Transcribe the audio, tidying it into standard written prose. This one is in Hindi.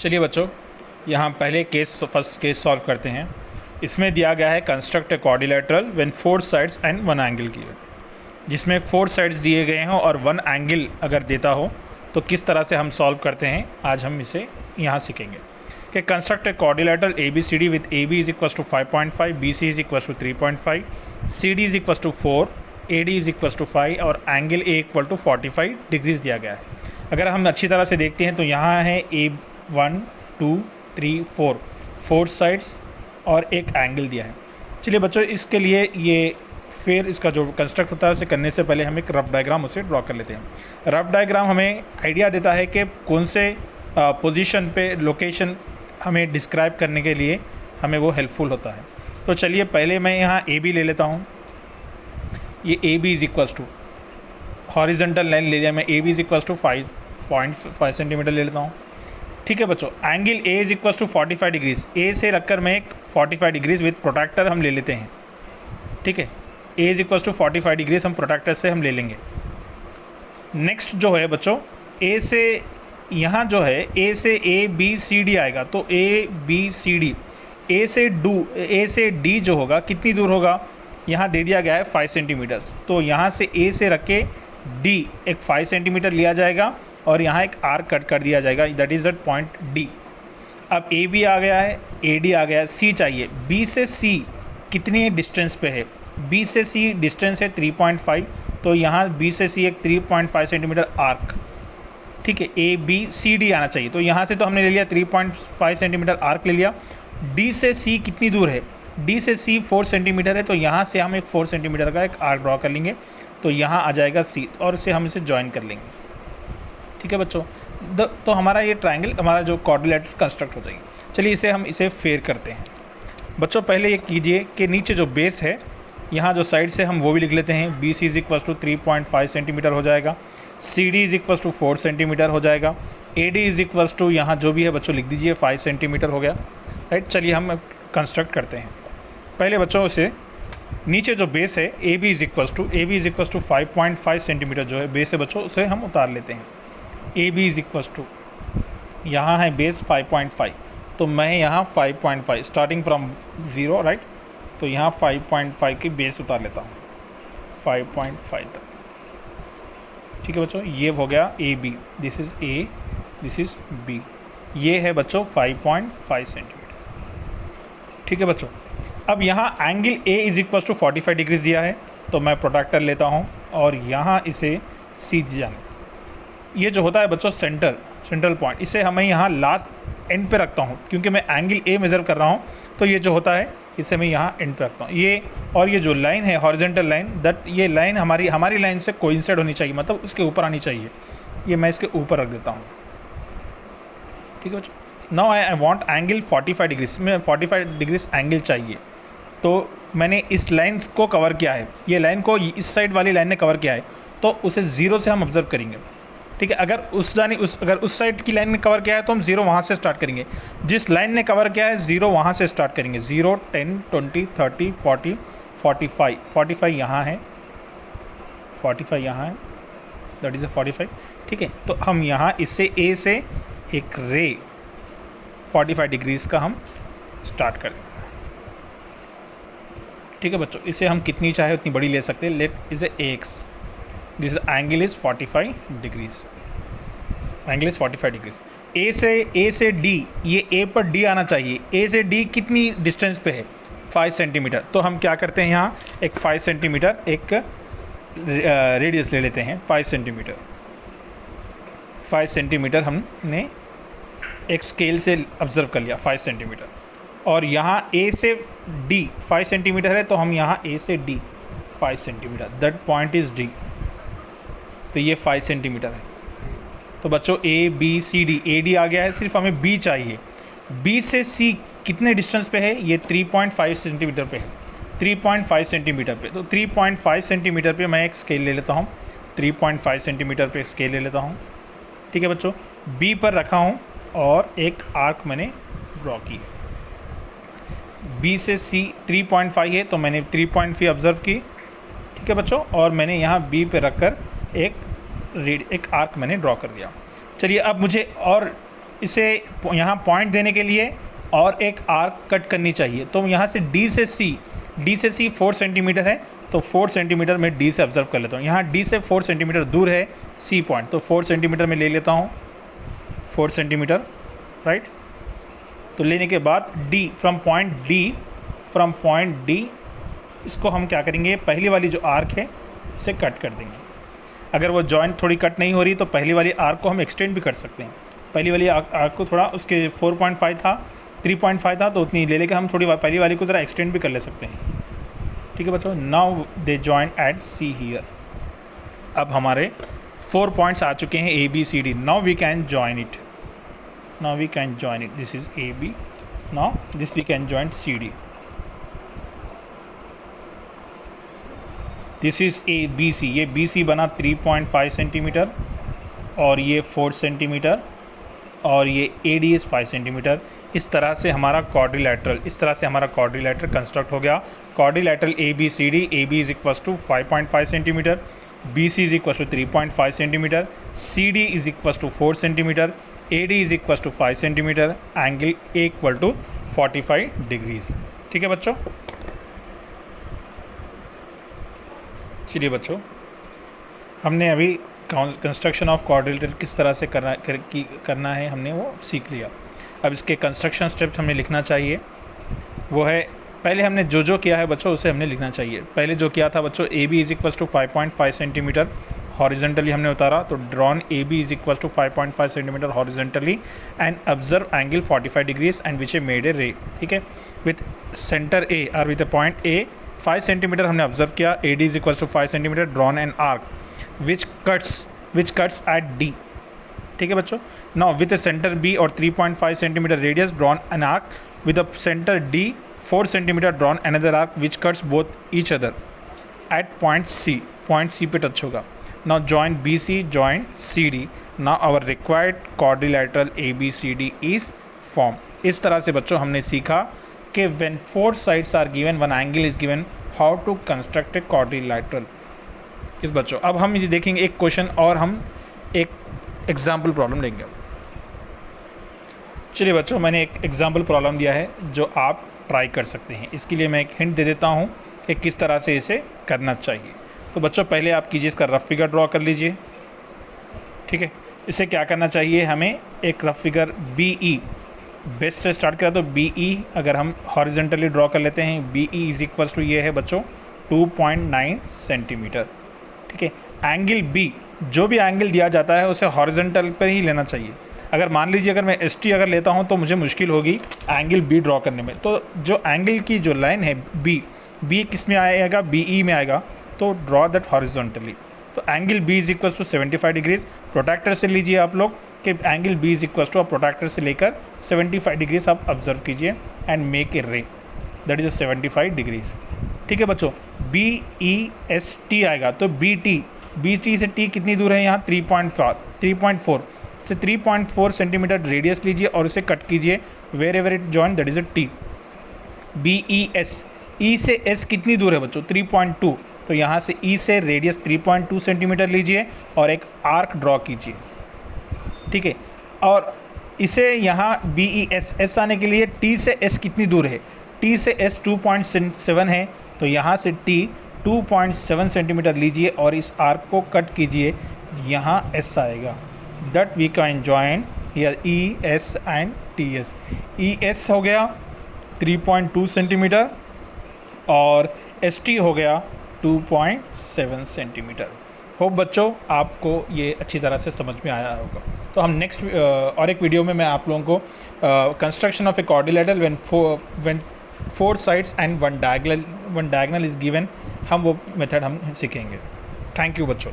चलिए बच्चों, यहाँ पहले फर्स्ट केस सॉल्व करते हैं। इसमें दिया गया है construct a quadrilateral when 4 sides and 1 angle given, जिसमें 4 साइड्स दिए गए हों और 1 एंगल अगर देता हो तो किस तरह से हम सॉल्व करते हैं, आज हम इसे यहाँ सीखेंगे। कि construct a quadrilateral A B C D with A B is equal to 5.5, B C is equal to 3.5, C D is equal to 4, A D is equal to 5 और angle A equal to 45 degrees दिया गया है। अगर हम अच्छी तरह से देखते हैं तो यहाँ है ए 1 2 3 4 साइड्स और एक एंगल दिया है। चलिए बच्चों, इसके लिए ये फिर इसका जो कंस्ट्रक्ट होता है उसे करने से पहले हम एक रफ डायग्राम उसे ड्रॉ कर लेते हैं। रफ डायग्राम हमें आइडिया देता है कि कौन से पोजीशन पे लोकेशन हमें डिस्क्राइब करने के लिए हमें वो हेल्पफुल होता है। तो चलिए पहले मैं यहाँ ए बी ले लेता हूँ। ये A B is equals to horizontal line ले लिया मैं, A B is equals to 5.5 centimetre ले लेता हूँ। ठीक है बच्चों, angle A is equals to 45 degrees, A से रखकर मैं एक 45 डिग्रीज विथ प्रोट्रैक्टर हम ले लेते हैं। ठीक है, ए इज इक्वल्स टू 45 डिग्रीज हम प्रोट्रैक्टर से हम ले लेंगे। नेक्स्ट जो है बच्चों, ए से यहाँ जो है ए से ए बी सी डी आएगा, तो ए बी सी डी, ए से डी जो होगा कितनी दूर होगा, यहाँ दे दिया गया है 5 सेंटीमीटर। तो यहाँ से ए से रख के डी एक 5 सेंटीमीटर लिया जाएगा और यहाँ एक आर्क कट कर दिया जाएगा, that is that point D. अब ए बी आ गया है, ए डी आ गया है, सी चाहिए। बी से सी कितनी डिस्टेंस पे है, बी से सी डिस्टेंस है 3.5, तो यहाँ बी से सी एक 3.5 सेंटीमीटर आर्क। ठीक है, ए बी सी डी आना चाहिए, तो यहाँ से तो हमने ले लिया 3.5 सेंटीमीटर आर्क ले लिया। डी से सी कितनी दूर है, डी से सी 4 सेंटीमीटर है, तो यहाँ से हम एक 4 सेंटीमीटर का एक आर्क ड्रॉ कर लेंगे, तो यहाँ आ जाएगा सी और हम इसे ज्वाइन कर लेंगे। ठीक है बच्चों, तो हमारा ये ट्रायंगल, हमारा जो क्वाड्रिलेटरल कंस्ट्रक्ट हो जाएगी। चलिए इसे फेयर करते हैं। बच्चों पहले ये कीजिए कि नीचे जो बेस है, यहाँ जो साइड से हम वो भी लिख लेते हैं। B C is equal to 3.5 centimetre हो जाएगा, C D is equal to 4 centimetre हो जाएगा, A D is equal to यहाँ जो भी है बच्चों लिख दीजिए 5 सेंटीमीटर हो गया। राइट, चलिए हम कंस्ट्रक्ट करते हैं। पहले बच्चों से नीचे जो बेस है A B is equal to 5.5 centimetre जो है बेस है बच्चों, उसे हम उतार लेते हैं। A B is equal to, यहाँ है बेस 5.5, तो मैं यहाँ 5.5 स्टार्टिंग फ्रॉम 0, राइट, तो यहाँ 5.5 की बेस उतार लेता हूँ 5.5 तक। ठीक है बच्चों, ये हो गया A B, this is A, this is B, ये है बच्चों 5.5 सेंटीमीटर। ठीक है बच्चों, अब यहाँ angle A is equal to 45 degrees दिया है, तो मैं प्रोट्रैक्टर लेता हूँ और यहाँ इसे सीधे जाने, ये जो होता है बच्चों सेंट्रल पॉइंट, इसे हमें यहाँ लास्ट एंड पे रखता हूँ, क्योंकि मैं एंगल ए मेज़र कर रहा हूँ, तो ये जो होता है इसे मैं यहाँ एंड पे रखता हूँ। ये और ये जो लाइन है हॉरिजॉन्टल लाइन, दैट ये लाइन हमारी लाइन से कोइंसाइड होनी चाहिए, मतलब उसके ऊपर आनी चाहिए, ये मैं इसके ऊपर रख देता हूँ। ठीक है बच्चों, now I want angle 45 degrees, में 45 डिग्रीज एंगल चाहिए, तो मैंने इस लाइन को कवर किया है, ये लाइन को इस साइड वाली लाइन ने कवर किया है, तो उसे 0 से हम ऑब्जर्व करेंगे। ठीक है, अगर उस साइड की लाइन ने कवर किया है तो हम 0 वहाँ से स्टार्ट करेंगे, जिस लाइन ने कवर किया है 0 वहाँ से स्टार्ट करेंगे। 0 10 20 30 40 45 यहाँ है, 45 यहाँ है, दैट इज़ 45। ठीक है, तो हम यहाँ इससे ए से एक रे 45 डिग्रीज़ का हम स्टार्ट करेंगे। ठीक है बच्चों, इसे हम कितनी चाहे उतनी बड़ी ले सकते हैं। Let is A X, this angle is 45 degrees, angle is 45 degrees. A से डी, ये ए पर डी आना चाहिए, ए से डी कितनी डिस्टेंस पे है 5 सेंटीमीटर, तो हम क्या करते हैं यहाँ एक 5 सेंटीमीटर एक रेडियस ले लेते हैं। 5 सेंटीमीटर हमने एक स्केल से ऑब्जर्व कर लिया 5 सेंटीमीटर, और यहाँ ए से डी 5 सेंटीमीटर है, तो हम यहाँ ए से D 5 centimetre, that point is D, तो ये 5 सेंटीमीटर है। तो बच्चों A B C D, A D आ गया है, सिर्फ हमें बी चाहिए। बी से सी कितने डिस्टेंस पे है, ये 3.5 सेंटीमीटर पे है, 3.5 सेंटीमीटर पे, तो 3.5 सेंटीमीटर पे मैं एक स्केल ले लेता हूँ, 3.5 सेंटीमीटर पे एक स्केल ले लेता हूँ। ठीक है बच्चों, बी पर रखा हूँ और एक आर्क मैंने ड्रॉ की। बी से सी 3.5 है, तो मैंने 3.5 ऑब्जर्व की। ठीक है बच्चों, और मैंने यहाँ बी पे रखकर एक आर्क मैंने ड्रॉ कर दिया। चलिए अब मुझे और इसे यहाँ पॉइंट देने के लिए और एक आर्क कट करनी चाहिए। तो यहाँ से डी से सी 4 सेंटीमीटर है, तो 4 सेंटीमीटर मैं डी से ऑब्जर्व कर लेता हूँ। यहाँ डी से 4 सेंटीमीटर दूर है सी पॉइंट, तो 4 सेंटीमीटर में ले लेता हूँ, 4 सेंटीमीटर, राइट। तो लेने के बाद डी फ्रॉम पॉइंट डी इसको हम क्या करेंगे, पहली वाली जो आर्क है इसे कट कर देंगे। अगर वो जॉइंट थोड़ी कट नहीं हो रही तो पहली वाली आर्क को हम एक्सटेंड भी कर सकते हैं। पहली वाली आर्क को थोड़ा, उसके 4.5 था, 3.5 था, तो उतनी ले लेकर हम थोड़ी पहली वाली को ज़रा एक्सटेंड भी कर ले सकते हैं। ठीक है बच्चों, now they join at C here. अब हमारे 4 पॉइंट्स आ चुके हैं A B C D. Now we can join it, this is A B, now this we can join C D. This is A B C, ये बी सी बना 3.5 सेंटीमीटर और ये 4 सेंटीमीटर और ये ए डी इज़ 5 सेंटीमीटर। इस तरह से हमारा क्वाड्रिलैटरल कंस्ट्रक्ट हो गया। Quadrilateral A B C D, A B is equals to 5.5 centimetre, B C is equals to 3.5 centimetre, C D is equals to 4 centimetre, A D is equals to 5 centimetre, angle A equal to 45 degrees. ठीक है बच्चों। चलिए बच्चों, हमने अभी कंस्ट्रक्शन ऑफ क्वाड्रिलेटरल किस तरह से करना है हमने वो सीख लिया। अब इसके कंस्ट्रक्शन स्टेप्स हमें लिखना चाहिए। वो है, पहले हमने जो किया है बच्चों उसे हमने लिखना चाहिए। पहले जो किया था बच्चों, A B is equals to 5.5 centimetre horizontally हमने उतारा, तो drawn A B is equals to 5.5 centimetre horizontally and observe angle 45 degrees and which a made a ray. ठीक है, विथ सेंटर ए और with the point A 5 centimetre हमने ऑब्जर्व किया। A D is equals to 5 centimetre, drawn an arc which cuts at D. ठीक है बच्चों, now with A centre B और 3.5 centimetre radius drawn an arc with a centre D 4 centimetre drawn another arc which cuts both each other at point C पे टच होगा। Now join B C, join C D. Now our required quadrilateral A B C D is form. इस तरह से बच्चों हमने सीखा कि when 4 sides are given, one angle is given, how to construct a quadrilateral. इस बच्चों अब हम ये देखेंगे एक क्वेश्चन और हम एक एग्जाम्पल प्रॉब्लम लेंगे। चलिए बच्चों, मैंने एक एग्जाम्पल प्रॉब्लम दिया है जो आप ट्राई कर सकते हैं। इसके लिए मैं एक हिंट दे देता हूँ कि किस तरह से इसे करना चाहिए। तो बच्चों पहले आप कीजिए, इसका रफ फिगर ड्रॉ कर लीजिए। ठीक है, इसे क्या करना चाहिए, हमें एक rough figure B E base से स्टार्ट करा, तो बी ई अगर हम हॉरिजेंटली ड्रॉ कर लेते हैं, B E is equals to ये है बच्चों 2.9 सेंटीमीटर। ठीक है, एंगल बी, जो भी एंगल दिया जाता है उसे हॉरिजेंटल पर ही लेना चाहिए। अगर मान लीजिए अगर मैं एस टी अगर लेता हूँ तो मुझे मुश्किल होगी एंगल बी ड्रॉ करने में। तो जो एंगल की जो लाइन है बी किस में आएगा, बी ई में आएगा, तो ड्रॉ दैट हॉरिजॉन्टली। तो angle B is equals to 75 degrees. Protractor से लीजिए आप लोग कि angle B is equals to, आप प्रोट्रैक्टर से लेकर 75 डिग्रीज आप ऑब्जर्व कीजिए एंड मेक ए रे, दैट इज 75 डिग्रीज। ठीक है बच्चों, बी ई एस टी आएगा, तो बी टी से टी कितनी दूर है यहाँ 3.4 से 3.4 सेंटीमीटर रेडियस लीजिए और उसे कट कीजिए wherever it join, that is a T. B E S, E से एस कितनी दूर है बच्चों 3.2, तो यहाँ से ई से रेडियस 3.2 सेंटीमीटर लीजिए और एक आर्क ड्रॉ कीजिए। ठीक है, और इसे यहाँ बी ई एस आने के लिए टी से एस कितनी दूर है, टी से एस 2.7 है, तो यहाँ से टी 2.7 सेंटीमीटर लीजिए और इस आर्क को कट कीजिए, यहाँ एस आएगा। That we can join here E S and T S. E S हो गया 3.2 सेंटीमीटर और एस टी हो गया 2.7 सेंटीमीटर। होप बच्चों आपको ये अच्छी तरह से समझ में आया होगा। तो हम नेक्स्ट और एक वीडियो में मैं आप लोगों को construction of A quadrilateral when 4 sides and one diagonal is given, हम वो मेथड हम सीखेंगे। थैंक यू बच्चों।